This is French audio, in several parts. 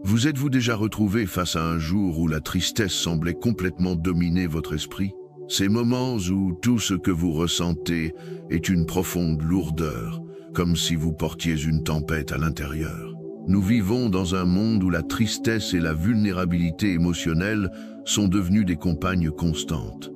Vous êtes-vous déjà retrouvé face à un jour où la tristesse semblait complètement dominer votre esprit? Ces moments où tout ce que vous ressentez est une profonde lourdeur, comme si vous portiez une tempête à l'intérieur. Nous vivons dans un monde où la tristesse et la vulnérabilité émotionnelle sont devenues des compagnes constantes.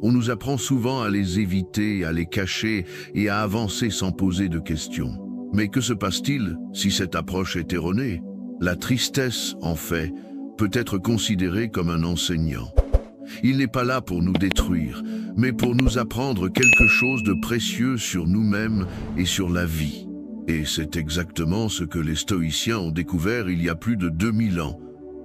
On nous apprend souvent à les éviter, à les cacher et à avancer sans poser de questions. Mais que se passe-t-il si cette approche est erronée? La tristesse, en fait, peut être considérée comme un enseignant. Il n'est pas là pour nous détruire, mais pour nous apprendre quelque chose de précieux sur nous-mêmes et sur la vie. Et c'est exactement ce que les stoïciens ont découvert il y a plus de 2000 ans.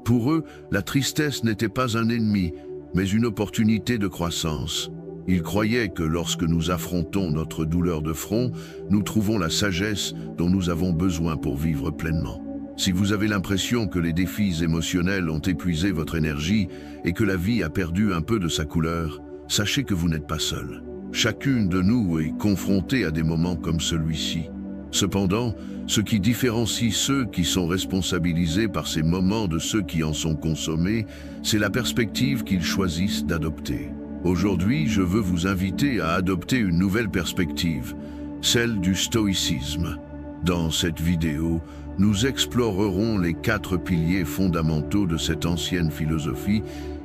Pour eux, la tristesse n'était pas un ennemi, mais une opportunité de croissance. Ils croyaient que lorsque nous affrontons notre douleur de front, nous trouvons la sagesse dont nous avons besoin pour vivre pleinement. Si vous avez l'impression que les défis émotionnels ont épuisé votre énergie et que la vie a perdu un peu de sa couleur, sachez que vous n'êtes pas seul. Chacune de nous est confrontée à des moments comme celui-ci. Cependant, ce qui différencie ceux qui sont responsabilisés par ces moments de ceux qui en sont consommés, c'est la perspective qu'ils choisissent d'adopter. Aujourd'hui, je veux vous inviter à adopter une nouvelle perspective, celle du stoïcisme. Dans cette vidéo, nous explorerons les 4 piliers fondamentaux de cette ancienne philosophie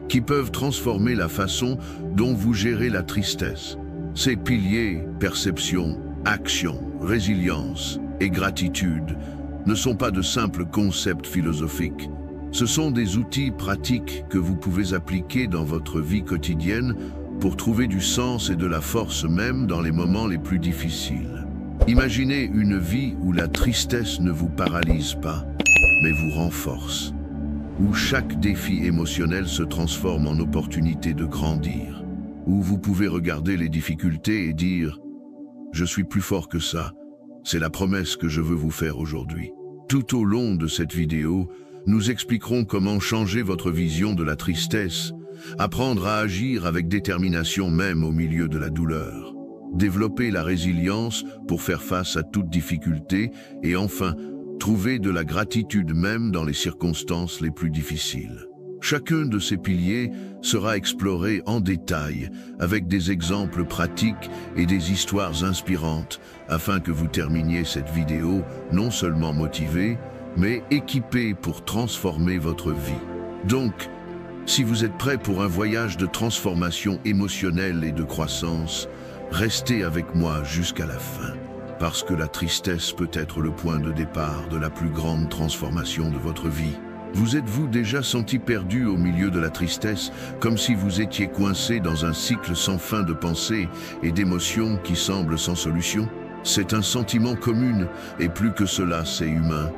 qui peuvent transformer la façon dont vous gérez la tristesse. Ces piliers, perception, action, résilience et gratitude, ne sont pas de simples concepts philosophiques. Ce sont des outils pratiques que vous pouvez appliquer dans votre vie quotidienne pour trouver du sens et de la force même dans les moments les plus difficiles. Imaginez une vie où la tristesse ne vous paralyse pas, mais vous renforce, où chaque défi émotionnel se transforme en opportunité de grandir, où vous pouvez regarder les difficultés et dire « Je suis plus fort que ça ». C'est la promesse que je veux vous faire aujourd'hui. Tout au long de cette vidéo, nous expliquerons comment changer votre vision de la tristesse, apprendre à agir avec détermination même au milieu de la douleur, développer la résilience pour faire face à toute difficulté et enfin, trouver de la gratitude même dans les circonstances les plus difficiles. Chacun de ces piliers sera exploré en détail avec des exemples pratiques et des histoires inspirantes afin que vous terminiez cette vidéo non seulement motivé, mais équipé pour transformer votre vie. Donc, si vous êtes prêt pour un voyage de transformation émotionnelle et de croissance, restez avec moi jusqu'à la fin, parce que la tristesse peut être le point de départ de la plus grande transformation de votre vie. Vous êtes-vous déjà senti perdu au milieu de la tristesse, comme si vous étiez coincé dans un cycle sans fin de pensées et d'émotions qui semblent sans solution? C'est un sentiment commun, et plus que cela, c'est humain.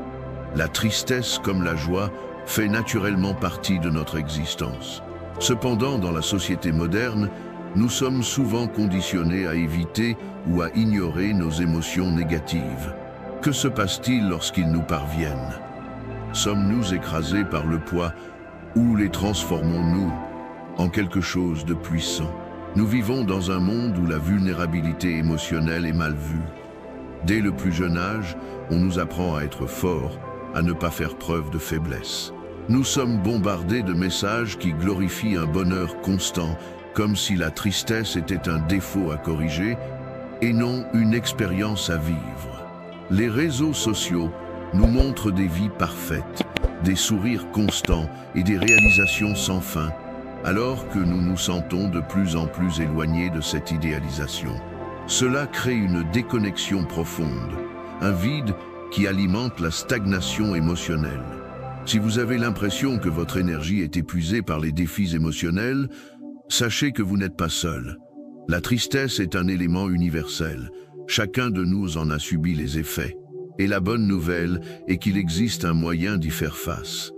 La tristesse, comme la joie, fait naturellement partie de notre existence. Cependant, dans la société moderne, nous sommes souvent conditionnés à éviter ou à ignorer nos émotions négatives. Que se passe-t-il lorsqu'ils nous parviennent? Sommes-nous écrasés par le poids ou les transformons-nous en quelque chose de puissant? Nous vivons dans un monde où la vulnérabilité émotionnelle est mal vue. Dès le plus jeune âge, on nous apprend à être forts, à ne pas faire preuve de faiblesse. Nous sommes bombardés de messages qui glorifient un bonheur constant, comme si la tristesse était un défaut à corriger et non une expérience à vivre. Les réseaux sociaux nous montrent des vies parfaites, des sourires constants et des réalisations sans fin, alors que nous nous sentons de plus en plus éloignés de cette idéalisation. Cela crée une déconnexion profonde, un vide qui alimente la stagnation émotionnelle. Si vous avez l'impression que votre énergie est épuisée par les défis émotionnels, sachez que vous n'êtes pas seul. La tristesse est un élément universel. Chacun de nous en a subi les effets. Et la bonne nouvelle est qu'il existe un moyen d'y faire face.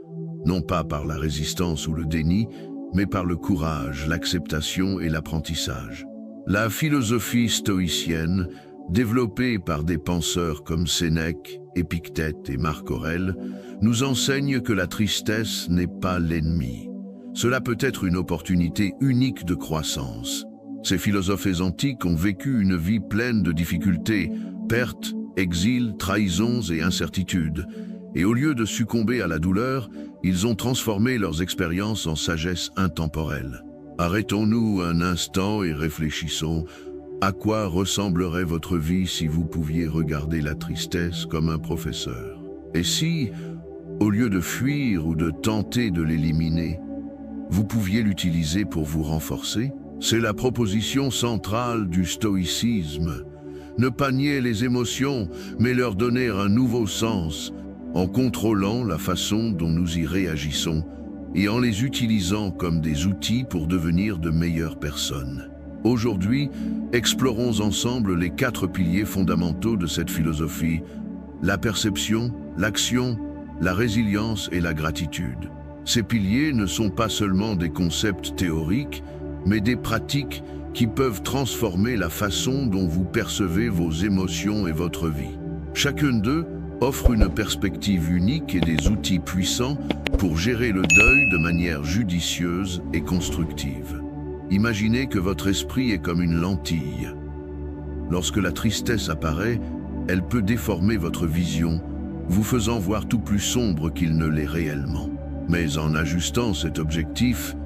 Non pas par la résistance ou le déni, mais par le courage, l'acceptation et l'apprentissage. La philosophie stoïcienne, développée par des penseurs comme Sénèque, Épictète et Marc Aurèle, nous enseigne que la tristesse n'est pas l'ennemi. Cela peut être une opportunité unique de croissance. Ces philosophes antiques ont vécu une vie pleine de difficultés, pertes, exils, trahisons et incertitudes. Et au lieu de succomber à la douleur, ils ont transformé leurs expériences en sagesse intemporelle. Arrêtons-nous un instant et réfléchissons. À quoi ressemblerait votre vie si vous pouviez regarder la tristesse comme un professeur? Et si, au lieu de fuir ou de tenter de l'éliminer, vous pouviez l'utiliser pour vous renforcer? C'est la proposition centrale du stoïcisme. Ne pas nier les émotions, mais leur donner un nouveau sens, en contrôlant la façon dont nous y réagissons et en les utilisant comme des outils pour devenir de meilleures personnes. Aujourd'hui, explorons ensemble les 4 piliers fondamentaux de cette philosophie: la perception, l'action, la résilience et la gratitude. Ces piliers ne sont pas seulement des concepts théoriques, mais des pratiques qui peuvent transformer la façon dont vous percevez vos émotions et votre vie. Chacun d'eux offre une perspective unique et des outils puissants pour gérer le deuil de manière judicieuse et constructive. Imaginez que votre esprit est comme une lentille. Lorsque la tristesse apparaît, elle peut déformer votre vision, vous faisant voir tout plus sombre qu'il ne l'est réellement. Mais en ajustant cet objectif,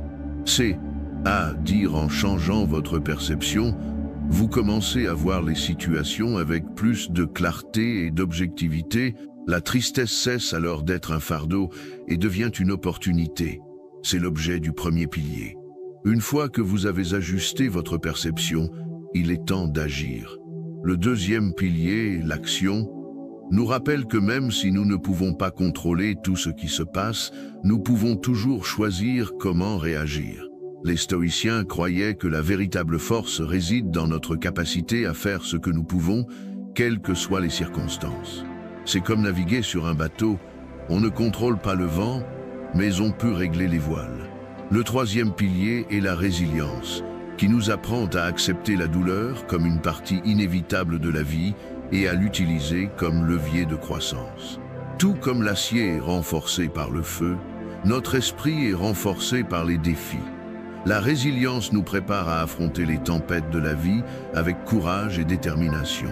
c'est-à-dire en changeant votre perception, vous commencez à voir les situations avec plus de clarté et d'objectivité. La tristesse cesse alors d'être un fardeau et devient une opportunité. C'est l'objet du premier pilier. Une fois que vous avez ajusté votre perception, il est temps d'agir. Le deuxième pilier, l'action, nous rappelle que même si nous ne pouvons pas contrôler tout ce qui se passe, nous pouvons toujours choisir comment réagir. Les stoïciens croyaient que la véritable force réside dans notre capacité à faire ce que nous pouvons, quelles que soient les circonstances. C'est comme naviguer sur un bateau, on ne contrôle pas le vent, mais on peut régler les voiles. Le troisième pilier est la résilience, qui nous apprend à accepter la douleur comme une partie inévitable de la vie et à l'utiliser comme levier de croissance. Tout comme l'acier est renforcé par le feu, notre esprit est renforcé par les défis. La résilience nous prépare à affronter les tempêtes de la vie avec courage et détermination.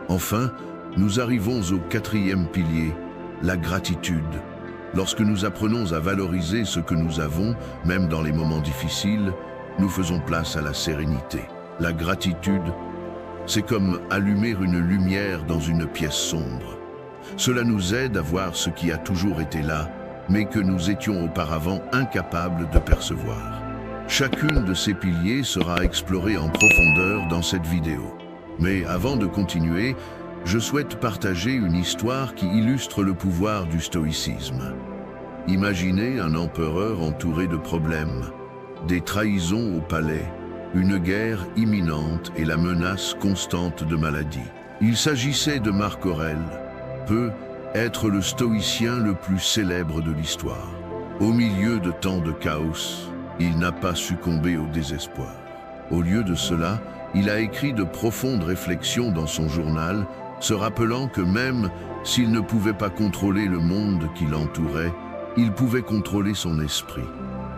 Enfin, nous arrivons au quatrième pilier, la gratitude. Lorsque nous apprenons à valoriser ce que nous avons, même dans les moments difficiles, nous faisons place à la sérénité. La gratitude, c'est comme allumer une lumière dans une pièce sombre. Cela nous aide à voir ce qui a toujours été là, mais que nous étions auparavant incapables de percevoir. Chacune de ces piliers sera explorée en profondeur dans cette vidéo. Mais avant de continuer, je souhaite partager une histoire qui illustre le pouvoir du stoïcisme. Imaginez un empereur entouré de problèmes, des trahisons au palais, une guerre imminente et la menace constante de maladie. Il s'agissait de Marc Aurèle, peut être le stoïcien le plus célèbre de l'histoire. Au milieu de tant de chaos, il n'a pas succombé au désespoir. Au lieu de cela, il a écrit de profondes réflexions dans son journal, se rappelant que même s'il ne pouvait pas contrôler le monde qui l'entourait, il pouvait contrôler son esprit.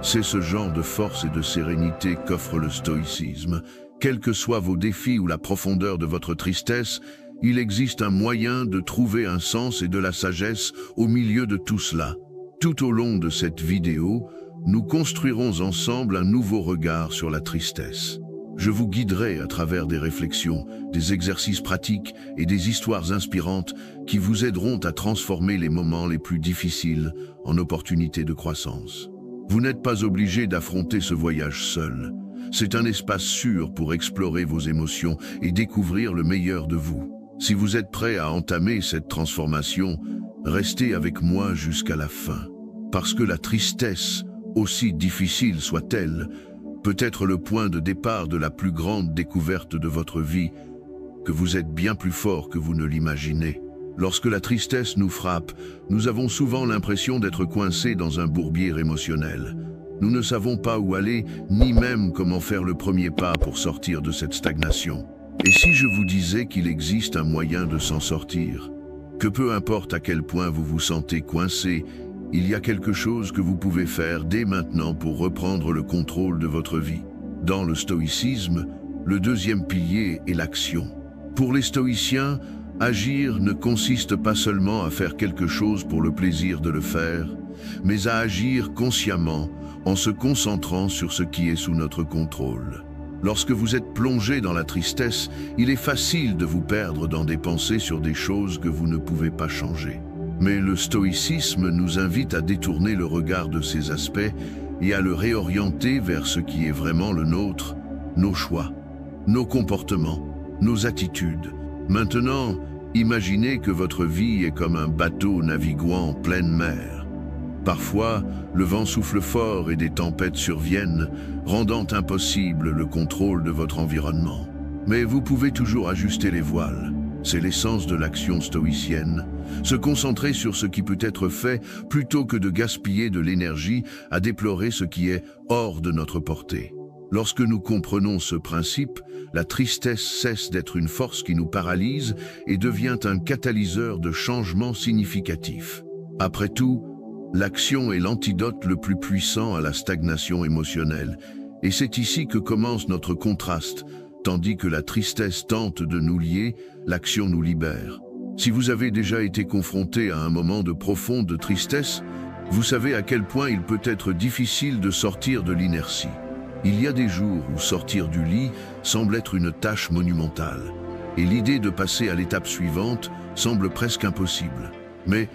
C'est ce genre de force et de sérénité qu'offre le stoïcisme. Quels que soient vos défis ou la profondeur de votre tristesse, il existe un moyen de trouver un sens et de la sagesse au milieu de tout cela. Tout au long de cette vidéo, nous construirons ensemble un nouveau regard sur la tristesse. Je vous guiderai à travers des réflexions, des exercices pratiques et des histoires inspirantes qui vous aideront à transformer les moments les plus difficiles en opportunités de croissance. Vous n'êtes pas obligé d'affronter ce voyage seul. C'est un espace sûr pour explorer vos émotions et découvrir le meilleur de vous. Si vous êtes prêt à entamer cette transformation, restez avec moi jusqu'à la fin. Parce que la tristesse, aussi difficile soit-elle, peut être le point de départ de la plus grande découverte de votre vie, que vous êtes bien plus fort que vous ne l'imaginez. Lorsque la tristesse nous frappe, nous avons souvent l'impression d'être coincés dans un bourbier émotionnel. Nous ne savons pas où aller, ni même comment faire le premier pas pour sortir de cette stagnation. Et si je vous disais qu'il existe un moyen de s'en sortir, que peu importe à quel point vous vous sentez coincé, il y a quelque chose que vous pouvez faire dès maintenant pour reprendre le contrôle de votre vie. Dans le stoïcisme, le deuxième pilier est l'action. Pour les stoïciens, Agir ne consiste pas seulement à faire quelque chose pour le plaisir de le faire, mais à agir consciemment en se concentrant sur ce qui est sous notre contrôle. Lorsque vous êtes plongé dans la tristesse, il est facile de vous perdre dans des pensées sur des choses que vous ne pouvez pas changer. Mais le stoïcisme nous invite à détourner le regard de ces aspects et à le réorienter vers ce qui est vraiment le nôtre, nos choix, nos comportements, nos attitudes. Maintenant, imaginez que votre vie est comme un bateau naviguant en pleine mer. Parfois, le vent souffle fort et des tempêtes surviennent, rendant impossible le contrôle de votre environnement. Mais vous pouvez toujours ajuster les voiles. C'est l'essence de l'action stoïcienne. Se concentrer sur ce qui peut être fait plutôt que de gaspiller de l'énergie à déplorer ce qui est hors de notre portée. Lorsque nous comprenons ce principe, la tristesse cesse d'être une force qui nous paralyse et devient un catalyseur de changements significatifs. Après tout, l'action est l'antidote le plus puissant à la stagnation émotionnelle, et c'est ici que commence notre contraste. Tandis que la tristesse tente de nous lier, l'action nous libère. Si vous avez déjà été confronté à un moment de profonde tristesse, vous savez à quel point il peut être difficile de sortir de l'inertie. Il y a des jours où sortir du lit semble être une tâche monumentale, et l'idée de passer à l'étape suivante semble presque impossible. Mais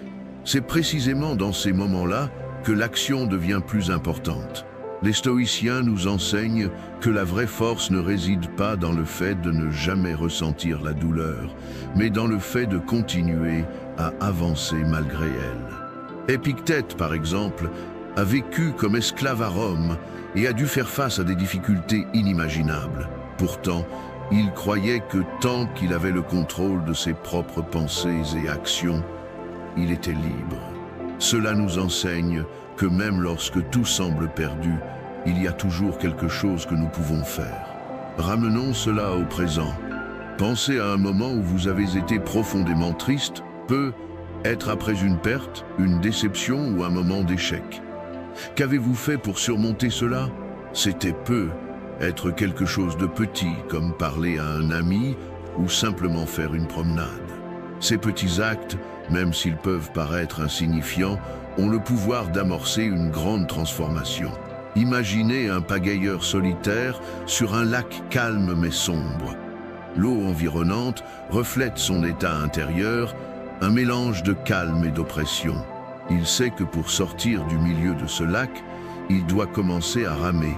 c'est précisément dans ces moments-là que l'action devient plus importante. Les stoïciens nous enseignent que la vraie force ne réside pas dans le fait de ne jamais ressentir la douleur, mais dans le fait de continuer à avancer malgré elle. Épictète, par exemple, a vécu comme esclave à Rome et a dû faire face à des difficultés inimaginables. Pourtant, il croyait que tant qu'il avait le contrôle de ses propres pensées et actions, il était libre. Cela nous enseigne que même lorsque tout semble perdu, il y a toujours quelque chose que nous pouvons faire. Ramenons cela au présent. Pensez à un moment où vous avez été profondément triste, peut être après une perte, une déception ou un moment d'échec. Qu'avez-vous fait pour surmonter cela? C'était peu être quelque chose de petit, comme parler à un ami ou simplement faire une promenade. Ces petits actes, même s'ils peuvent paraître insignifiants, ont le pouvoir d'amorcer une grande transformation. Imaginez un pagailleur solitaire sur un lac calme mais sombre. L'eau environnante reflète son état intérieur, un mélange de calme et d'oppression. Il sait que pour sortir du milieu de ce lac, il doit commencer à ramer.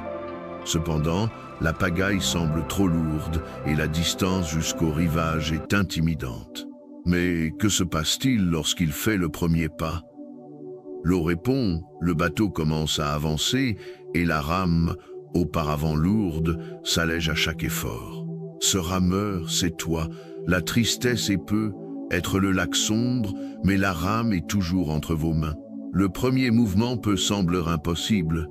Cependant, la pagaille semble trop lourde et la distance jusqu'au rivage est intimidante. Mais que se passe-t-il lorsqu'il fait le premier pas? L'eau répond, le bateau commence à avancer et la rame, auparavant lourde, s'allège à chaque effort. Ce rameur, c'est toi, la tristesse est peu, être le lac sombre, mais la rame est toujours entre vos mains. Le premier mouvement peut sembler impossible,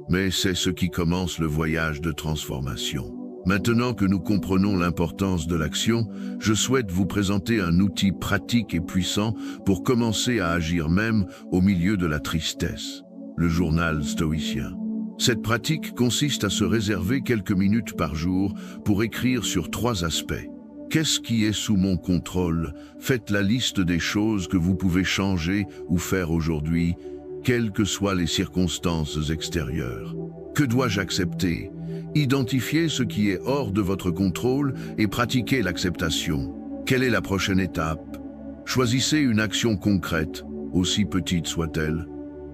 mais c'est ce qui commence le voyage de transformation. Maintenant que nous comprenons l'importance de l'action, je souhaite vous présenter un outil pratique et puissant pour commencer à agir même au milieu de la tristesse, le journal stoïcien. Cette pratique consiste à se réserver quelques minutes par jour pour écrire sur 3 aspects. Qu'est-ce qui est sous mon contrôle? Faites la liste des choses que vous pouvez changer ou faire aujourd'hui, quelles que soient les circonstances extérieures. Que dois-je accepter? Identifiez ce qui est hors de votre contrôle et pratiquez l'acceptation. Quelle est la prochaine étape? Choisissez une action concrète, aussi petite soit-elle,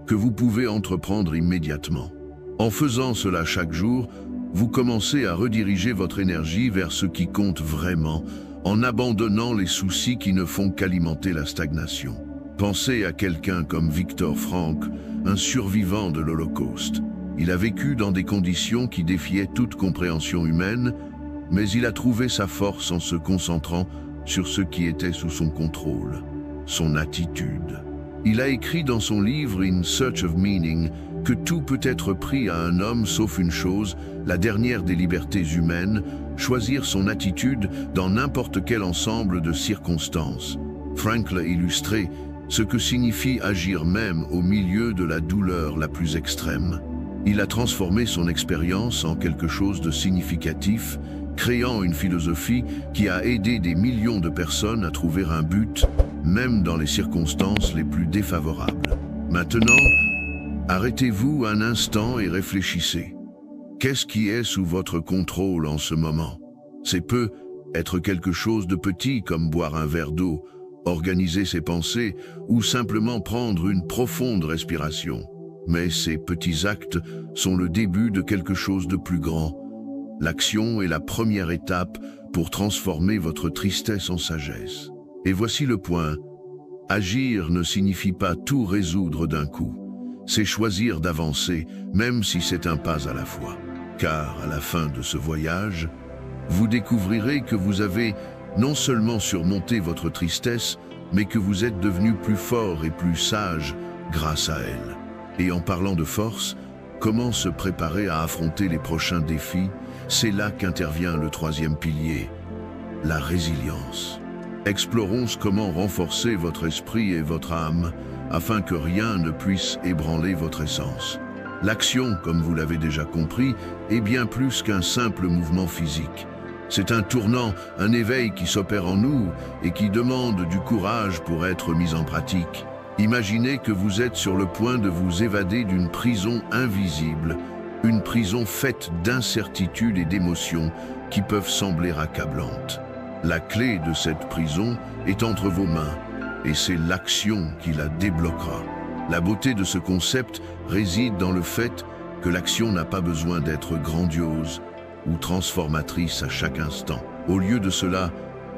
que vous pouvez entreprendre immédiatement. En faisant cela chaque jour, vous commencez à rediriger votre énergie vers ce qui compte vraiment, en abandonnant les soucis qui ne font qu'alimenter la stagnation. Pensez à quelqu'un comme Viktor Frankl, un survivant de l'Holocauste. Il a vécu dans des conditions qui défiaient toute compréhension humaine, mais il a trouvé sa force en se concentrant sur ce qui était sous son contrôle, son attitude. Il a écrit dans son livre In Search of Meaning que tout peut être pris à un homme sauf une chose, la dernière des libertés humaines, choisir son attitude dans n'importe quel ensemble de circonstances. Frankl a illustré ce que signifie agir même au milieu de la douleur la plus extrême. Il a transformé son expérience en quelque chose de significatif créant une philosophie qui a aidé des millions de personnes à trouver un but, même dans les circonstances les plus défavorables. Maintenant, arrêtez-vous un instant et réfléchissez. Qu'est-ce qui est sous votre contrôle en ce moment? C'est peut être quelque chose de petit comme boire un verre d'eau, organiser ses pensées ou simplement prendre une profonde respiration. Mais ces petits actes sont le début de quelque chose de plus grand. L'action est la première étape pour transformer votre tristesse en sagesse. Et voici le point. Agir ne signifie pas tout résoudre d'un coup. C'est choisir d'avancer, même si c'est un pas à la fois. Car à la fin de ce voyage, vous découvrirez que vous avez non seulement surmonté votre tristesse, mais que vous êtes devenu plus fort et plus sage grâce à elle. Et en parlant de force, comment se préparer à affronter les prochains défis? C'est là qu'intervient le troisième pilier, la résilience. Explorons comment renforcer votre esprit et votre âme afin que rien ne puisse ébranler votre essence. L'action, comme vous l'avez déjà compris, est bien plus qu'un simple mouvement physique. C'est un tournant, un éveil qui s'opère en nous et qui demande du courage pour être mis en pratique. Imaginez que vous êtes sur le point de vous évader d'une prison invisible, une prison faite d'incertitudes et d'émotions qui peuvent sembler accablantes. La clé de cette prison est entre vos mains, et c'est l'action qui la débloquera. La beauté de ce concept réside dans le fait que l'action n'a pas besoin d'être grandiose ou transformatrice à chaque instant. Au lieu de cela,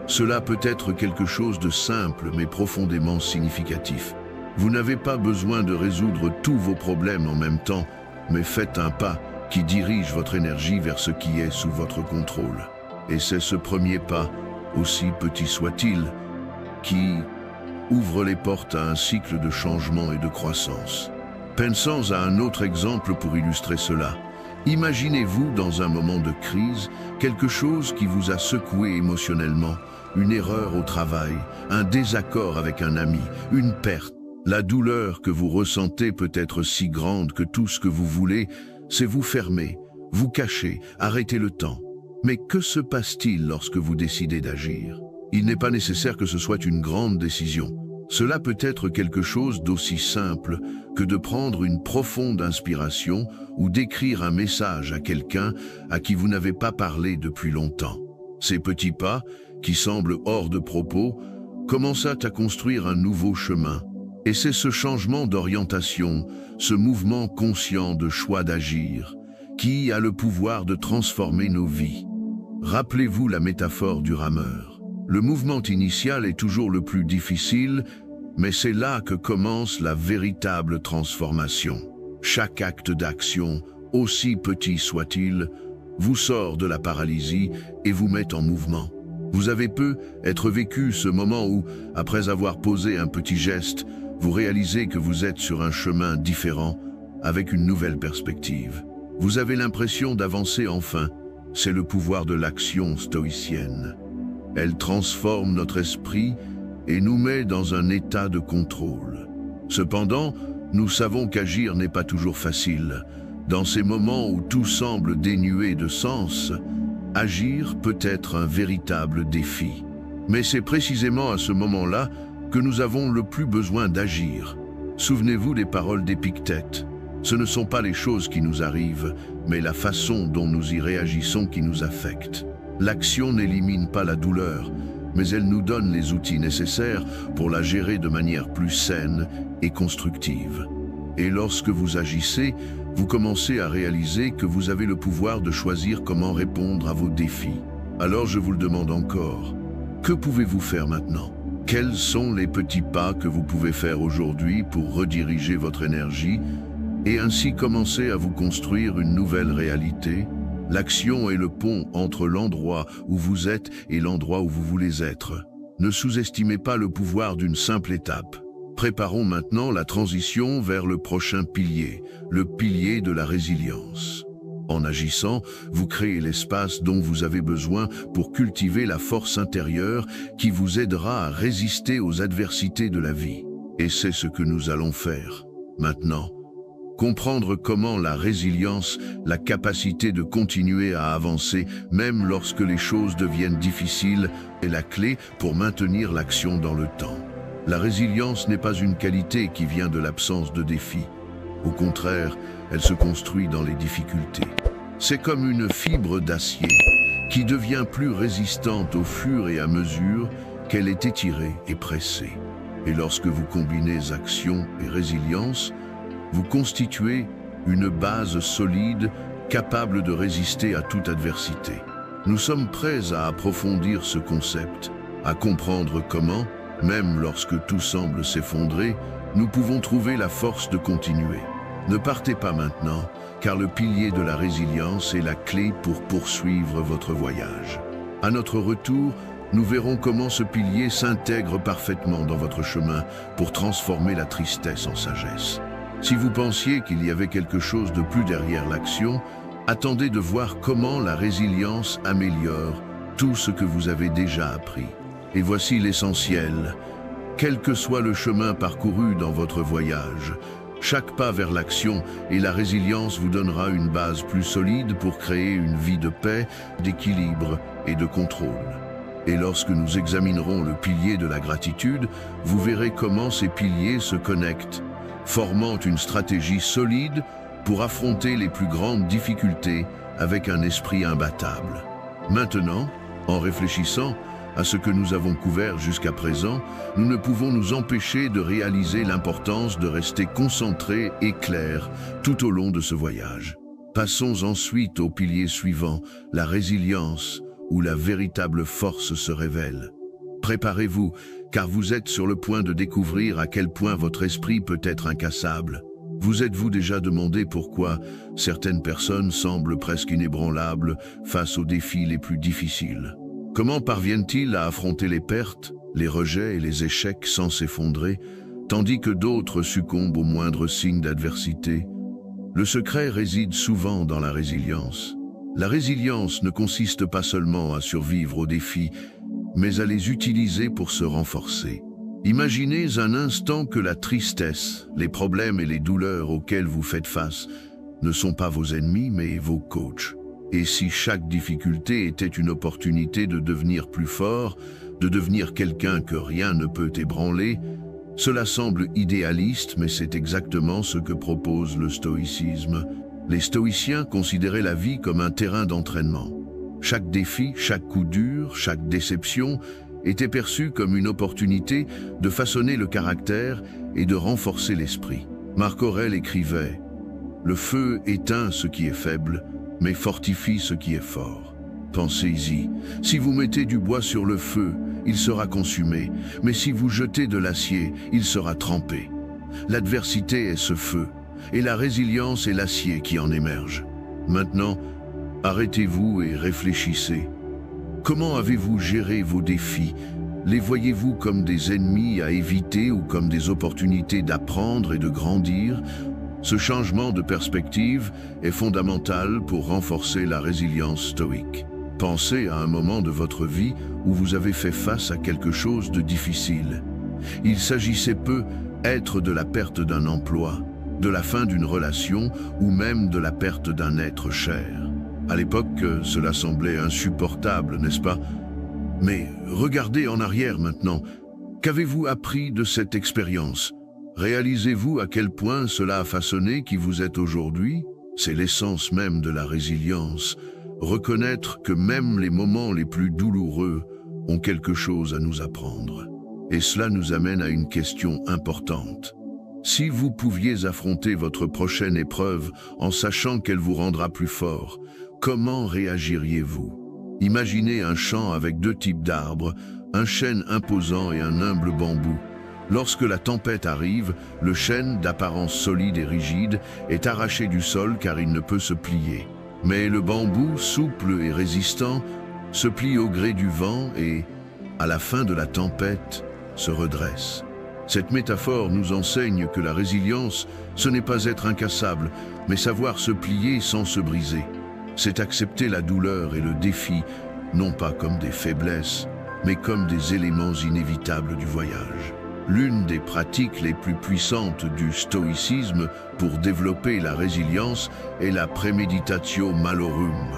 cela peut être quelque chose de simple mais profondément significatif. Vous n'avez pas besoin de résoudre tous vos problèmes en même temps, mais faites un pas qui dirige votre énergie vers ce qui est sous votre contrôle. Et c'est ce premier pas, aussi petit soit-il, qui ouvre les portes à un cycle de changement et de croissance. Pensons à un autre exemple pour illustrer cela. Imaginez-vous dans un moment de crise, quelque chose qui vous a secoué émotionnellement, une erreur au travail, un désaccord avec un ami, une perte. La douleur que vous ressentez peut être si grande que tout ce que vous voulez, c'est vous fermer, vous cacher, arrêter le temps. Mais que se passe-t-il lorsque vous décidez d'agir? Il n'est pas nécessaire que ce soit une grande décision. Cela peut être quelque chose d'aussi simple que de prendre une profonde inspiration ou d'écrire un message à quelqu'un à qui vous n'avez pas parlé depuis longtemps. Ces petits pas, qui semblent hors de propos, commencent à construire un nouveau chemin. Et c'est ce changement d'orientation, ce mouvement conscient de choix d'agir, qui a le pouvoir de transformer nos vies. Rappelez-vous la métaphore du rameur. Le mouvement initial est toujours le plus difficile, mais c'est là que commence la véritable transformation. Chaque acte d'action, aussi petit soit-il, vous sort de la paralysie et vous met en mouvement. Vous avez peut-être vécu ce moment où, après avoir posé un petit geste, vous réalisez que vous êtes sur un chemin différent, avec une nouvelle perspective. Vous avez l'impression d'avancer enfin. C'est le pouvoir de l'action stoïcienne. Elle transforme notre esprit et nous met dans un état de contrôle. Cependant, nous savons qu'agir n'est pas toujours facile. Dans ces moments où tout semble dénué de sens, agir peut être un véritable défi. Mais c'est précisément à ce moment-là que nous avons le plus besoin d'agir. Souvenez-vous des paroles d'Épictète. Ce ne sont pas les choses qui nous arrivent, mais la façon dont nous y réagissons qui nous affecte. L'action n'élimine pas la douleur, mais elle nous donne les outils nécessaires pour la gérer de manière plus saine et constructive. Et lorsque vous agissez, vous commencez à réaliser que vous avez le pouvoir de choisir comment répondre à vos défis. Alors je vous le demande encore, que pouvez-vous faire maintenant? Quels sont les petits pas que vous pouvez faire aujourd'hui pour rediriger votre énergie et ainsi commencer à vous construire une nouvelle réalité? L'action est le pont entre l'endroit où vous êtes et l'endroit où vous voulez être. Ne sous-estimez pas le pouvoir d'une simple étape. Préparons maintenant la transition vers le prochain pilier, le pilier de la résilience. En agissant, vous créez l'espace dont vous avez besoin pour cultiver la force intérieure qui vous aidera à résister aux adversités de la vie. Et c'est ce que nous allons faire. Maintenant, Comprendre comment la résilience, la capacité de continuer à avancer, même lorsque les choses deviennent difficiles, est la clé pour maintenir l'action dans le temps. La résilience n'est pas une qualité qui vient de l'absence de défis. Au contraire, elle se construit dans les difficultés. C'est comme une fibre d'acier qui devient plus résistante au fur et à mesure qu'elle est étirée et pressée. Et lorsque vous combinez action et résilience, vous constituez une base solide capable de résister à toute adversité. Nous sommes prêts à approfondir ce concept, à comprendre comment, même lorsque tout semble s'effondrer, nous pouvons trouver la force de continuer. Ne partez pas maintenant, car le pilier de la résilience est la clé pour poursuivre votre voyage. À notre retour, nous verrons comment ce pilier s'intègre parfaitement dans votre chemin pour transformer la tristesse en sagesse. Si vous pensiez qu'il y avait quelque chose de plus derrière l'action, attendez de voir comment la résilience améliore tout ce que vous avez déjà appris. Et voici l'essentiel. Quel que soit le chemin parcouru dans votre voyage, chaque pas vers l'action et la résilience vous donnera une base plus solide pour créer une vie de paix, d'équilibre et de contrôle. Et lorsque nous examinerons le pilier de la gratitude, vous verrez comment ces piliers se connectent, formant une stratégie solide pour affronter les plus grandes difficultés avec un esprit imbattable. Maintenant, en réfléchissant à ce que nous avons couvert jusqu'à présent, nous ne pouvons nous empêcher de réaliser l'importance de rester concentrés et clairs tout au long de ce voyage. Passons ensuite au pilier suivant, la résilience, où la véritable force se révèle. Préparez-vous, car vous êtes sur le point de découvrir à quel point votre esprit peut être incassable. Vous êtes-vous déjà demandé pourquoi certaines personnes semblent presque inébranlables face aux défis les plus difficiles? Comment parviennent-ils à affronter les pertes, les rejets et les échecs sans s'effondrer, tandis que d'autres succombent au moindre signe d'adversité? Le secret réside souvent dans la résilience. La résilience ne consiste pas seulement à survivre aux défis, mais à les utiliser pour se renforcer. Imaginez un instant que la tristesse, les problèmes et les douleurs auxquels vous faites face ne sont pas vos ennemis, mais vos coachs. Et si chaque difficulté était une opportunité de devenir plus fort, de devenir quelqu'un que rien ne peut ébranler, cela semble idéaliste, mais c'est exactement ce que propose le stoïcisme. Les stoïciens considéraient la vie comme un terrain d'entraînement. Chaque défi, chaque coup dur, chaque déception était perçu comme une opportunité de façonner le caractère et de renforcer l'esprit. Marc Aurèle écrivait « Le feu éteint ce qui est faible, mais fortifie ce qui est fort. Pensez-y, si vous mettez du bois sur le feu, il sera consumé, mais si vous jetez de l'acier, il sera trempé. L'adversité est ce feu, et la résilience est l'acier qui en émerge. Maintenant, arrêtez-vous et réfléchissez. Comment avez-vous géré vos défis? Les voyez-vous comme des ennemis à éviter ou comme des opportunités d'apprendre et de grandir? Ce changement de perspective est fondamental pour renforcer la résilience stoïque. Pensez à un moment de votre vie où vous avez fait face à quelque chose de difficile. Il s'agissait peut-être de la perte d'un emploi, de la fin d'une relation ou même de la perte d'un être cher. À l'époque, cela semblait insupportable, n'est-ce pas? Mais regardez en arrière maintenant. Qu'avez-vous appris de cette expérience? Réalisez-vous à quel point cela a façonné qui vous êtes aujourd'hui? C'est l'essence même de la résilience. Reconnaître que même les moments les plus douloureux ont quelque chose à nous apprendre. Et cela nous amène à une question importante. Si vous pouviez affronter votre prochaine épreuve en sachant qu'elle vous rendra plus fort, comment réagiriez-vous? Imaginez un champ avec deux types d'arbres, un chêne imposant et un humble bambou. Lorsque la tempête arrive, le chêne, d'apparence solide et rigide, est arraché du sol car il ne peut se plier. Mais le bambou, souple et résistant, se plie au gré du vent et, à la fin de la tempête, se redresse. Cette métaphore nous enseigne que la résilience, ce n'est pas être incassable, mais savoir se plier sans se briser. C'est accepter la douleur et le défi, non pas comme des faiblesses, mais comme des éléments inévitables du voyage. L'une des pratiques les plus puissantes du stoïcisme pour développer la résilience est la premeditatio malorum,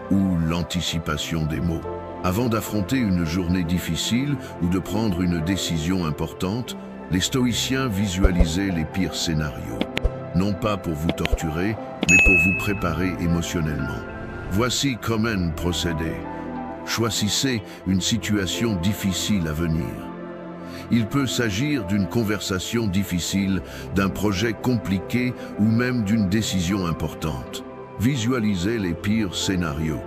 ou l'anticipation des maux. Avant d'affronter une journée difficile ou de prendre une décision importante, les stoïciens visualisaient les pires scénarios. Non pas pour vous torturer, mais pour vous préparer émotionnellement. Voici comment procéder. Choisissez une situation difficile à venir. Il peut s'agir d'une conversation difficile, d'un projet compliqué ou même d'une décision importante. Visualisez les pires scénarios.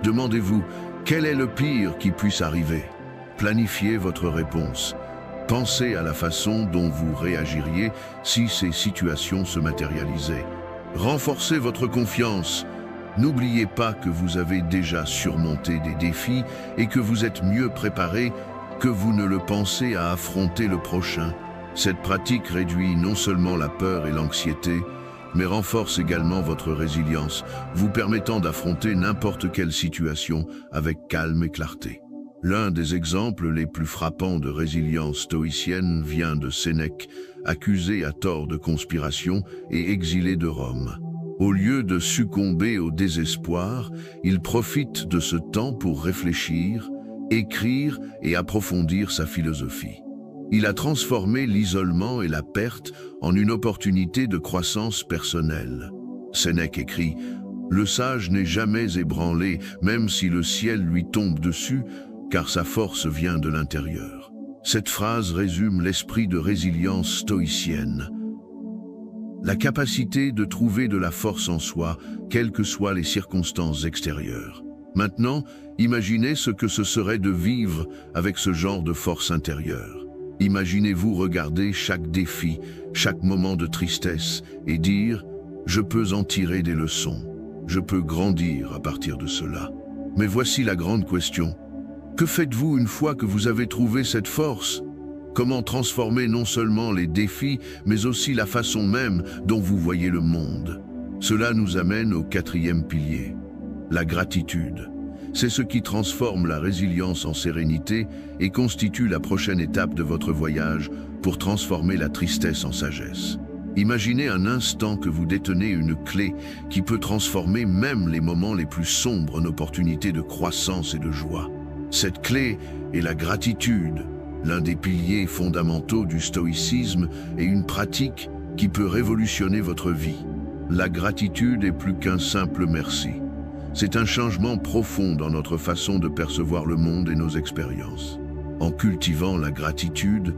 Demandez-vous, quel est le pire qui puisse arriver? Planifiez votre réponse. Pensez à la façon dont vous réagiriez si ces situations se matérialisaient. Renforcez votre confiance. N'oubliez pas que vous avez déjà surmonté des défis et que vous êtes mieux préparé que vous ne le pensez à affronter le prochain. Cette pratique réduit non seulement la peur et l'anxiété, mais renforce également votre résilience, vous permettant d'affronter n'importe quelle situation avec calme et clarté. L'un des exemples les plus frappants de résilience stoïcienne vient de Sénèque, accusé à tort de conspiration et exilé de Rome. Au lieu de succomber au désespoir, il profite de ce temps pour réfléchir, écrire et approfondir sa philosophie. Il a transformé l'isolement et la perte en une opportunité de croissance personnelle. Sénèque écrit « Le sage n'est jamais ébranlé, même si le ciel lui tombe dessus, car sa force vient de l'intérieur. » Cette phrase résume l'esprit de résilience stoïcienne. La capacité de trouver de la force en soi, quelles que soient les circonstances extérieures. Maintenant, imaginez ce que ce serait de vivre avec ce genre de force intérieure. Imaginez-vous regarder chaque défi, chaque moment de tristesse et dire « Je peux en tirer des leçons, je peux grandir à partir de cela. » Mais voici la grande question. Que faites-vous une fois que vous avez trouvé cette force? Comment transformer non seulement les défis, mais aussi la façon même dont vous voyez le monde? Cela nous amène au quatrième pilier, la gratitude. C'est ce qui transforme la résilience en sérénité et constitue la prochaine étape de votre voyage pour transformer la tristesse en sagesse. Imaginez un instant que vous détenez une clé qui peut transformer même les moments les plus sombres en opportunités de croissance et de joie. Cette clé est la gratitude, l'un des piliers fondamentaux du stoïcisme et une pratique qui peut révolutionner votre vie. La gratitude est plus qu'un simple merci. C'est un changement profond dans notre façon de percevoir le monde et nos expériences. En cultivant la gratitude,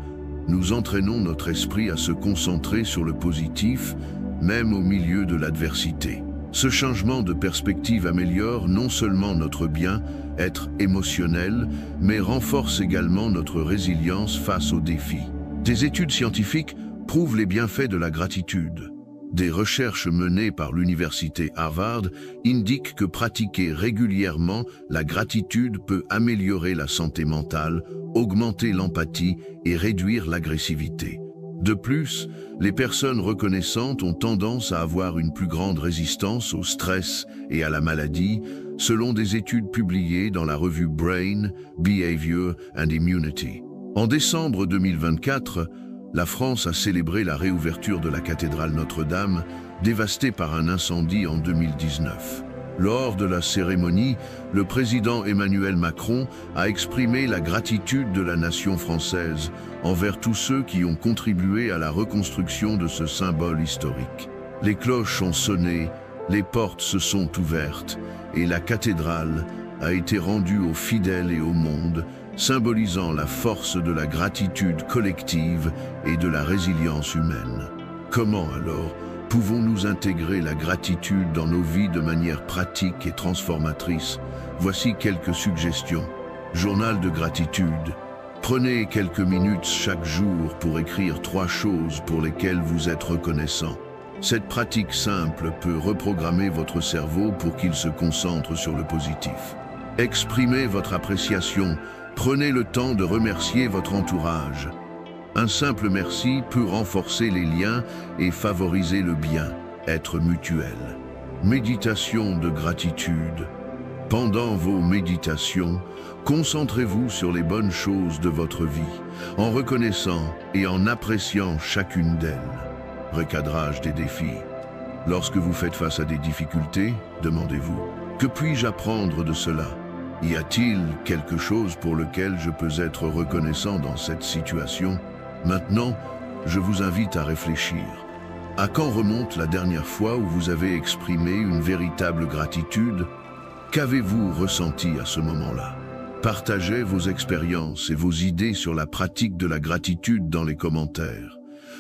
nous entraînons notre esprit à se concentrer sur le positif, même au milieu de l'adversité. Ce changement de perspective améliore non seulement notre bien-être émotionnel, mais renforce également notre résilience face aux défis. Des études scientifiques prouvent les bienfaits de la gratitude. Des recherches menées par l'université Harvard indiquent que pratiquer régulièrement la gratitude peut améliorer la santé mentale, augmenter l'empathie et réduire l'agressivité. De plus, les personnes reconnaissantes ont tendance à avoir une plus grande résistance au stress et à la maladie, selon des études publiées dans la revue Brain, Behavior and Immunity. En décembre 2024, la France a célébré la réouverture de la cathédrale Notre-Dame, dévastée par un incendie en 2019. Lors de la cérémonie, le président Emmanuel Macron a exprimé la gratitude de la nation française envers tous ceux qui ont contribué à la reconstruction de ce symbole historique. Les cloches ont sonné, les portes se sont ouvertes et la cathédrale a été rendue aux fidèles et au monde, symbolisant la force de la gratitude collective et de la résilience humaine. Comment alors pouvons-nous intégrer la gratitude dans nos vies de manière pratique et transformatrice? Voici quelques suggestions. Journal de gratitude. Prenez quelques minutes chaque jour pour écrire 3 choses pour lesquelles vous êtes reconnaissant. Cette pratique simple peut reprogrammer votre cerveau pour qu'il se concentre sur le positif. Exprimez votre appréciation. Prenez le temps de remercier votre entourage. Un simple merci peut renforcer les liens et favoriser le bien-être mutuel. Méditation de gratitude. Pendant vos méditations, concentrez-vous sur les bonnes choses de votre vie, en reconnaissant et en appréciant chacune d'elles. Recadrage des défis. Lorsque vous faites face à des difficultés, demandez-vous, que puis-je apprendre de cela? Y a-t-il quelque chose pour lequel je peux être reconnaissant dans cette situation? Maintenant, je vous invite à réfléchir. À quand remonte la dernière fois où vous avez exprimé une véritable gratitude? Qu'avez-vous ressenti à ce moment-là? Partagez vos expériences et vos idées sur la pratique de la gratitude dans les commentaires.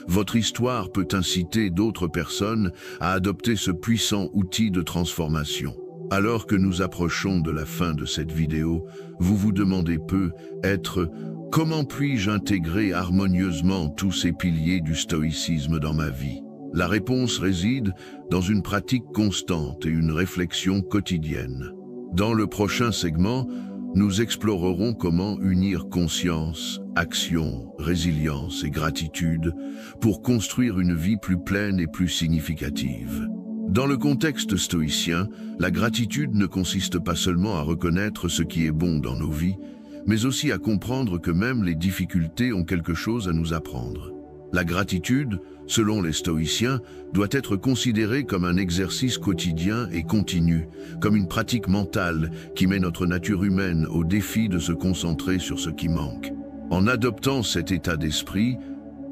Votre histoire peut inciter d'autres personnes à adopter ce puissant outil de transformation. Alors que nous approchons de la fin de cette vidéo, vous vous demandez peut-être comment puis-je intégrer harmonieusement tous ces piliers du stoïcisme dans ma vie? La réponse réside dans une pratique constante et une réflexion quotidienne. Dans le prochain segment, nous explorerons comment unir conscience, action, résilience et gratitude pour construire une vie plus pleine et plus significative. Dans le contexte stoïcien, la gratitude ne consiste pas seulement à reconnaître ce qui est bon dans nos vies, mais aussi à comprendre que même les difficultés ont quelque chose à nous apprendre. La gratitude, selon les stoïciens, doit être considérée comme un exercice quotidien et continu, comme une pratique mentale qui met notre nature humaine au défi de se concentrer sur ce qui manque. En adoptant cet état d'esprit,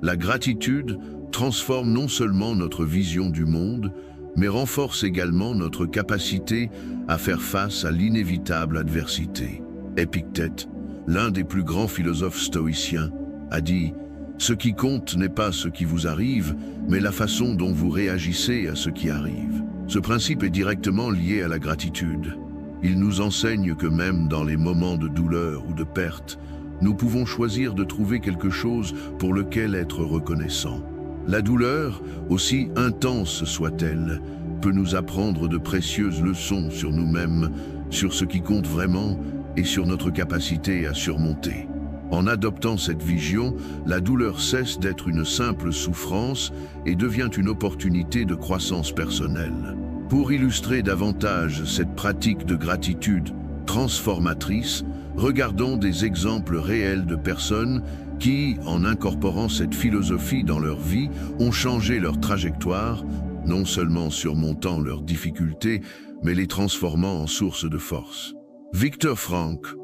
la gratitude transforme non seulement notre vision du monde, mais renforce également notre capacité à faire face à l'inévitable adversité. Épictète, l'un des plus grands philosophes stoïciens, a dit « Ce qui compte n'est pas ce qui vous arrive, mais la façon dont vous réagissez à ce qui arrive. » Ce principe est directement lié à la gratitude. Il nous enseigne que même dans les moments de douleur ou de perte, nous pouvons choisir de trouver quelque chose pour lequel être reconnaissant. La douleur, aussi intense soit-elle, peut nous apprendre de précieuses leçons sur nous-mêmes, sur ce qui compte vraiment et sur notre capacité à surmonter. En adoptant cette vision, la douleur cesse d'être une simple souffrance et devient une opportunité de croissance personnelle. Pour illustrer davantage cette pratique de gratitude transformatrice, regardons des exemples réels de personnes qui, en incorporant cette philosophie dans leur vie, ont changé leur trajectoire, non seulement surmontant leurs difficultés, mais les transformant en source de force. Viktor Frankl,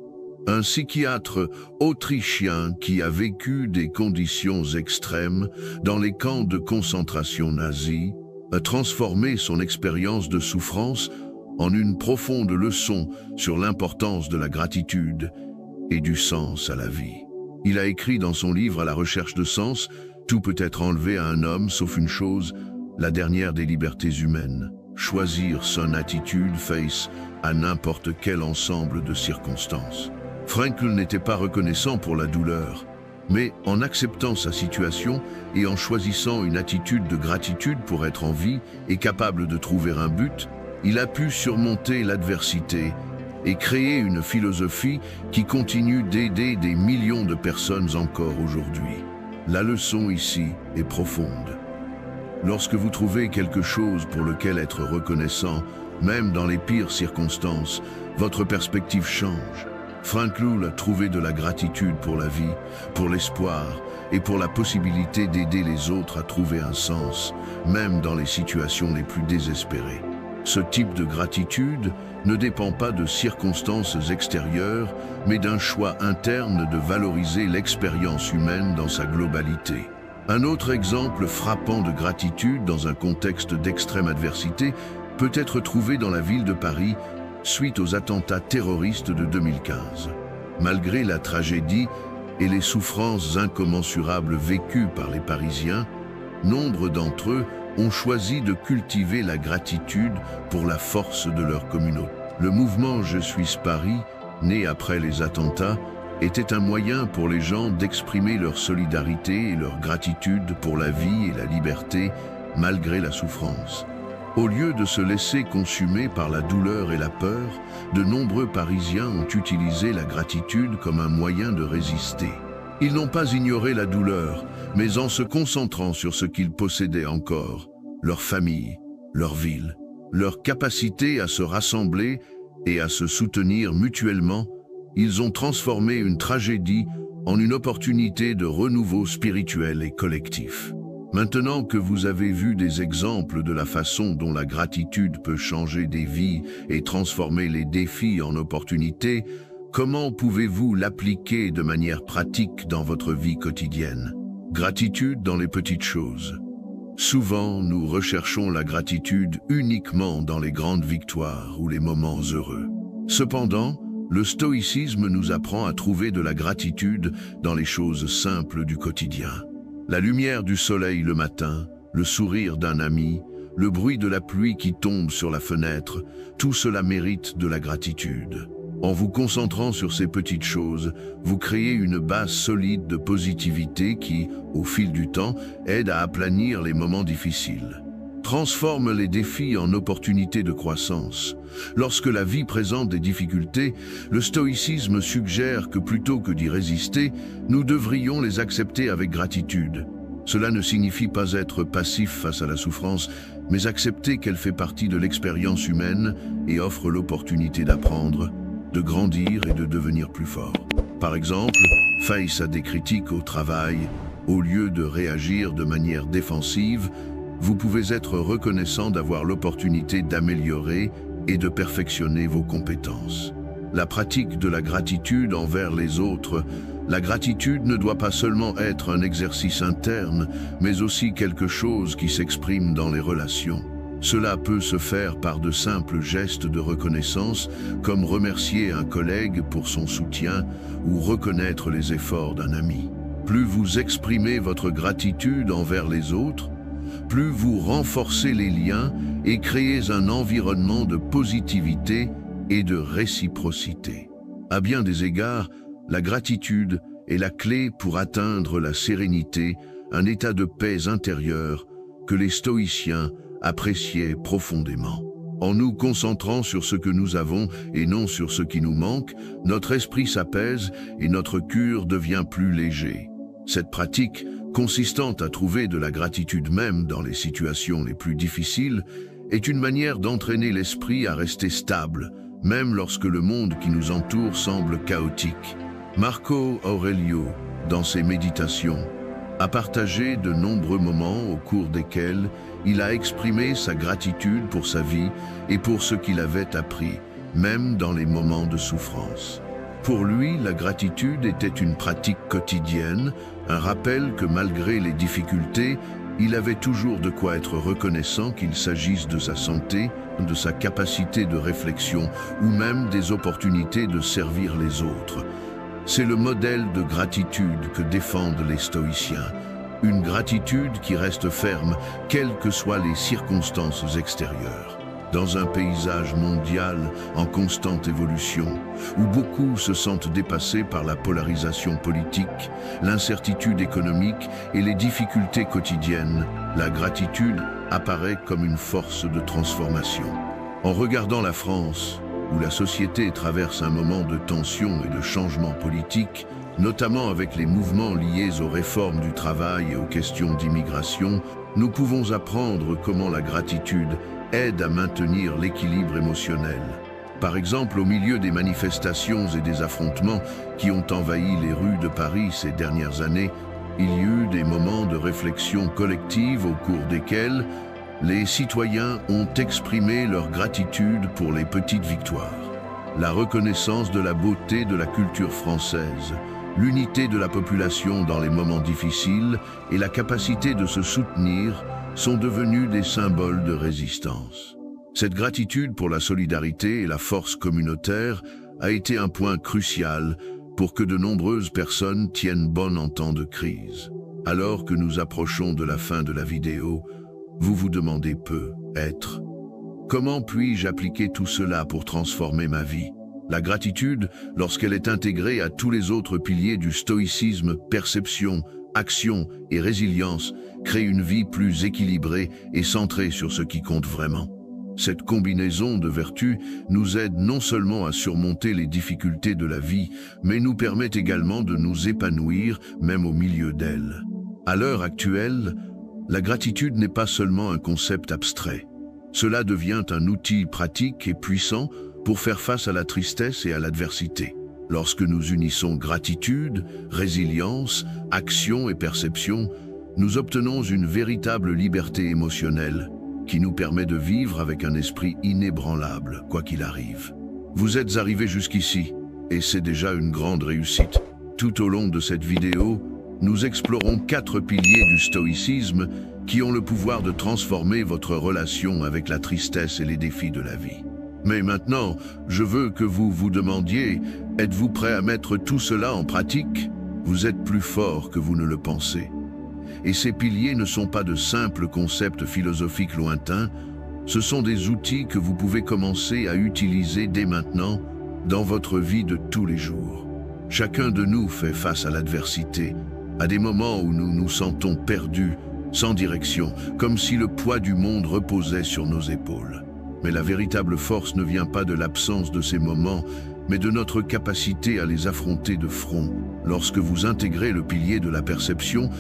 un psychiatre autrichien qui a vécu des conditions extrêmes dans les camps de concentration nazis, a transformé son expérience de souffrance en une profonde leçon sur l'importance de la gratitude et du sens à la vie. Il a écrit dans son livre « À la recherche de sens »: « Tout peut être enlevé à un homme sauf une chose, la dernière des libertés humaines. Choisir son attitude face à n'importe quel ensemble de circonstances. » Frankl n'était pas reconnaissant pour la douleur, mais en acceptant sa situation et en choisissant une attitude de gratitude pour être en vie et capable de trouver un but, il a pu surmonter l'adversité et créer une philosophie qui continue d'aider des millions de personnes encore aujourd'hui. La leçon ici est profonde. Lorsque vous trouvez quelque chose pour lequel être reconnaissant, même dans les pires circonstances, votre perspective change. Frankl a trouvé de la gratitude pour la vie, pour l'espoir et pour la possibilité d'aider les autres à trouver un sens, même dans les situations les plus désespérées. Ce type de gratitude ne dépend pas de circonstances extérieures, mais d'un choix interne de valoriser l'expérience humaine dans sa globalité. Un autre exemple frappant de gratitude dans un contexte d'extrême adversité peut être trouvé dans la ville de Paris suite aux attentats terroristes de 2015. Malgré la tragédie et les souffrances incommensurables vécues par les Parisiens, nombre d'entre eux ont choisi de cultiver la gratitude pour la force de leur communauté. Le mouvement Je suis Paris, né après les attentats, était un moyen pour les gens d'exprimer leur solidarité et leur gratitude pour la vie et la liberté, malgré la souffrance. Au lieu de se laisser consumer par la douleur et la peur, de nombreux Parisiens ont utilisé la gratitude comme un moyen de résister. Ils n'ont pas ignoré la douleur, mais en se concentrant sur ce qu'ils possédaient encore, leur famille, leur ville, leur capacité à se rassembler et à se soutenir mutuellement, ils ont transformé une tragédie en une opportunité de renouveau spirituel et collectif. Maintenant que vous avez vu des exemples de la façon dont la gratitude peut changer des vies et transformer les défis en opportunités, comment pouvez-vous l'appliquer de manière pratique dans votre vie quotidienne? Gratitude dans les petites choses. Souvent, nous recherchons la gratitude uniquement dans les grandes victoires ou les moments heureux. Cependant, le stoïcisme nous apprend à trouver de la gratitude dans les choses simples du quotidien. La lumière du soleil le matin, le sourire d'un ami, le bruit de la pluie qui tombe sur la fenêtre, tout cela mérite de la gratitude. En vous concentrant sur ces petites choses, vous créez une base solide de positivité qui, au fil du temps, aide à aplanir les moments difficiles. Transforme les défis en opportunités de croissance. Lorsque la vie présente des difficultés, le stoïcisme suggère que plutôt que d'y résister, nous devrions les accepter avec gratitude. Cela ne signifie pas être passif face à la souffrance, mais accepter qu'elle fait partie de l'expérience humaine et offre l'opportunité d'apprendre, de grandir et de devenir plus fort. Par exemple, face à des critiques au travail, au lieu de réagir de manière défensive, vous pouvez être reconnaissant d'avoir l'opportunité d'améliorer et de perfectionner vos compétences. La pratique de la gratitude envers les autres. La gratitude ne doit pas seulement être un exercice interne, mais aussi quelque chose qui s'exprime dans les relations. Cela peut se faire par de simples gestes de reconnaissance, comme remercier un collègue pour son soutien ou reconnaître les efforts d'un ami. Plus vous exprimez votre gratitude envers les autres, plus vous renforcez les liens et créez un environnement de positivité et de réciprocité. À bien des égards, la gratitude est la clé pour atteindre la sérénité, un état de paix intérieure que les stoïciens appréciaient profondément. En nous concentrant sur ce que nous avons et non sur ce qui nous manque, notre esprit s'apaise et notre cœur devient plus léger. Cette pratique, consistant à trouver de la gratitude même dans les situations les plus difficiles, est une manière d'entraîner l'esprit à rester stable, même lorsque le monde qui nous entoure semble chaotique. Marco Aurelio, dans ses méditations, a partagé de nombreux moments au cours desquels il a exprimé sa gratitude pour sa vie et pour ce qu'il avait appris, même dans les moments de souffrance. Pour lui, la gratitude était une pratique quotidienne, un rappel que malgré les difficultés, il avait toujours de quoi être reconnaissant, qu'il s'agisse de sa santé, de sa capacité de réflexion ou même des opportunités de servir les autres. C'est le modèle de gratitude que défendent les stoïciens. Une gratitude qui reste ferme, quelles que soient les circonstances extérieures. Dans un paysage mondial en constante évolution, où beaucoup se sentent dépassés par la polarisation politique, l'incertitude économique et les difficultés quotidiennes, la gratitude apparaît comme une force de transformation. En regardant la France, où la société traverse un moment de tension et de changement politique, notamment avec les mouvements liés aux réformes du travail et aux questions d'immigration, nous pouvons apprendre comment la gratitude aide à maintenir l'équilibre émotionnel. Par exemple, au milieu des manifestations et des affrontements qui ont envahi les rues de Paris ces dernières années, il y eut des moments de réflexion collective au cours desquels les citoyens ont exprimé leur gratitude pour les petites victoires. La reconnaissance de la beauté de la culture française, l'unité de la population dans les moments difficiles et la capacité de se soutenir sont devenus des symboles de résistance. Cette gratitude pour la solidarité et la force communautaire a été un point crucial pour que de nombreuses personnes tiennent bon en temps de crise. Alors que nous approchons de la fin de la vidéo, vous vous demandez peut-être: comment puis-je appliquer tout cela pour transformer ma vie? La gratitude, lorsqu'elle est intégrée à tous les autres piliers du stoïcisme, perception, action et résilience, crée une vie plus équilibrée et centrée sur ce qui compte vraiment. Cette combinaison de vertus nous aide non seulement à surmonter les difficultés de la vie, mais nous permet également de nous épanouir même au milieu d'elles. À l'heure actuelle, la gratitude n'est pas seulement un concept abstrait. Cela devient un outil pratique et puissant pour faire face à la tristesse et à l'adversité. Lorsque nous unissons gratitude, résilience, action et perception, nous obtenons une véritable liberté émotionnelle qui nous permet de vivre avec un esprit inébranlable, quoi qu'il arrive. Vous êtes arrivé jusqu'ici, et c'est déjà une grande réussite. Tout au long de cette vidéo, nous explorons 4 piliers du stoïcisme qui ont le pouvoir de transformer votre relation avec la tristesse et les défis de la vie. Mais maintenant, je veux que vous vous demandiez, êtes-vous prêt à mettre tout cela en pratique? Vous êtes plus fort que vous ne le pensez. Et ces piliers ne sont pas de simples concepts philosophiques lointains, ce sont des outils que vous pouvez commencer à utiliser dès maintenant dans votre vie de tous les jours. Chacun de nous fait face à l'adversité, à des moments où nous nous sentons perdus, sans direction, comme si le poids du monde reposait sur nos épaules. Mais la véritable force ne vient pas de l'absence de ces moments, mais de notre capacité à les affronter de front. Lorsque vous intégrez le pilier de la perception,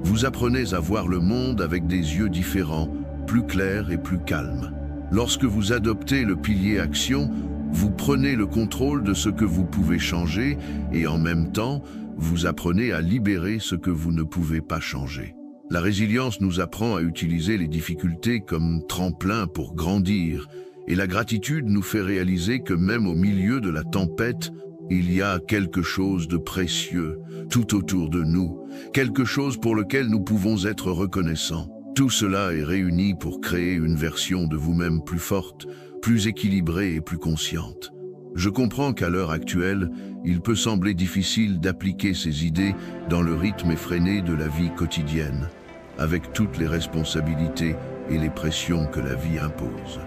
vous apprenez à voir le monde avec des yeux différents, plus clairs et plus calmes. Lorsque vous adoptez le pilier action, vous prenez le contrôle de ce que vous pouvez changer et en même temps, vous apprenez à libérer ce que vous ne pouvez pas changer. La résilience nous apprend à utiliser les difficultés comme tremplin pour grandir et la gratitude nous fait réaliser que même au milieu de la tempête, il y a quelque chose de précieux tout autour de nous, quelque chose pour lequel nous pouvons être reconnaissants. Tout cela est réuni pour créer une version de vous-même plus forte, plus équilibrée et plus consciente. Je comprends qu'à l'heure actuelle, il peut sembler difficile d'appliquer ces idées dans le rythme effréné de la vie quotidienne, avec toutes les responsabilités et les pressions que la vie impose.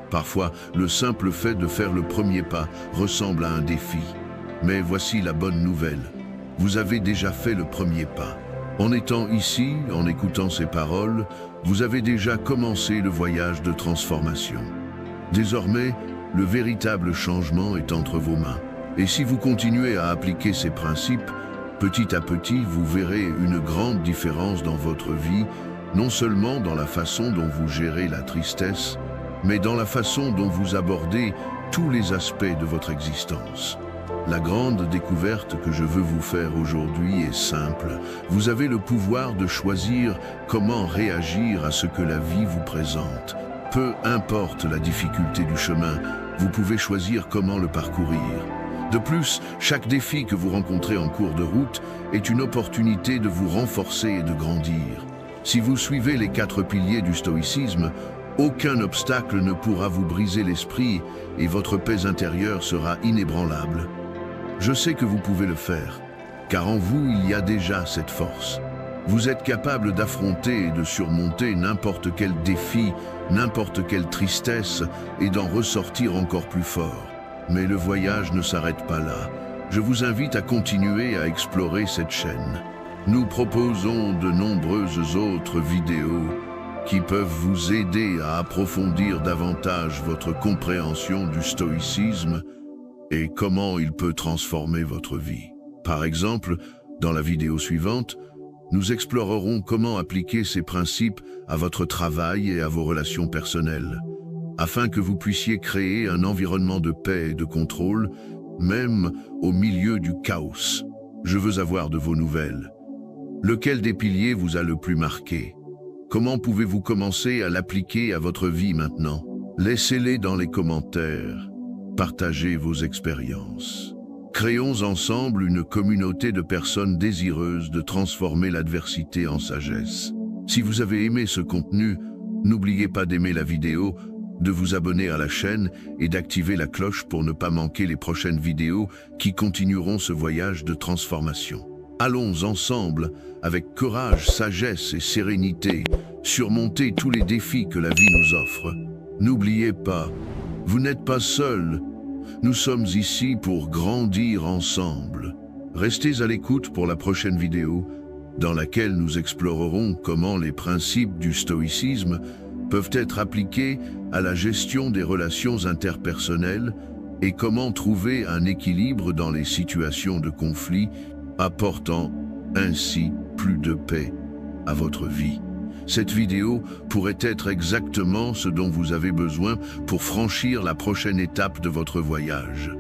Parfois, le simple fait de faire le premier pas ressemble à un défi. Mais voici la bonne nouvelle. Vous avez déjà fait le premier pas. En étant ici, en écoutant ces paroles, vous avez déjà commencé le voyage de transformation. Désormais, le véritable changement est entre vos mains. Et si vous continuez à appliquer ces principes, petit à petit, vous verrez une grande différence dans votre vie, non seulement dans la façon dont vous gérez la tristesse, mais dans la façon dont vous abordez tous les aspects de votre existence. La grande découverte que je veux vous faire aujourd'hui est simple. Vous avez le pouvoir de choisir comment réagir à ce que la vie vous présente. Peu importe la difficulté du chemin, vous pouvez choisir comment le parcourir. De plus, chaque défi que vous rencontrez en cours de route est une opportunité de vous renforcer et de grandir. Si vous suivez les 4 piliers du stoïcisme, aucun obstacle ne pourra vous briser l'esprit et votre paix intérieure sera inébranlable. Je sais que vous pouvez le faire, car en vous il y a déjà cette force. Vous êtes capable d'affronter et de surmonter n'importe quel défi, n'importe quelle tristesse et d'en ressortir encore plus fort. Mais le voyage ne s'arrête pas là. Je vous invite à continuer à explorer cette chaîne. Nous proposons de nombreuses autres vidéos qui peuvent vous aider à approfondir davantage votre compréhension du stoïcisme et comment il peut transformer votre vie. Par exemple, dans la vidéo suivante, nous explorerons comment appliquer ces principes à votre travail et à vos relations personnelles, afin que vous puissiez créer un environnement de paix et de contrôle, même au milieu du chaos. Je veux avoir de vos nouvelles. Lequel des piliers vous a le plus marqué? Comment pouvez-vous commencer à l'appliquer à votre vie maintenant? Laissez-les dans les commentaires. Partagez vos expériences. Créons ensemble une communauté de personnes désireuses de transformer l'adversité en sagesse. Si vous avez aimé ce contenu, n'oubliez pas d'aimer la vidéo, de vous abonner à la chaîne et d'activer la cloche pour ne pas manquer les prochaines vidéos qui continueront ce voyage de transformation. Allons ensemble, avec courage, sagesse et sérénité, surmonter tous les défis que la vie nous offre. N'oubliez pas, vous n'êtes pas seul. Nous sommes ici pour grandir ensemble. Restez à l'écoute pour la prochaine vidéo, dans laquelle nous explorerons comment les principes du stoïcisme peuvent être appliqués à la gestion des relations interpersonnelles et comment trouver un équilibre dans les situations de conflit, apportant ainsi plus de paix à votre vie. Cette vidéo pourrait être exactement ce dont vous avez besoin pour franchir la prochaine étape de votre voyage.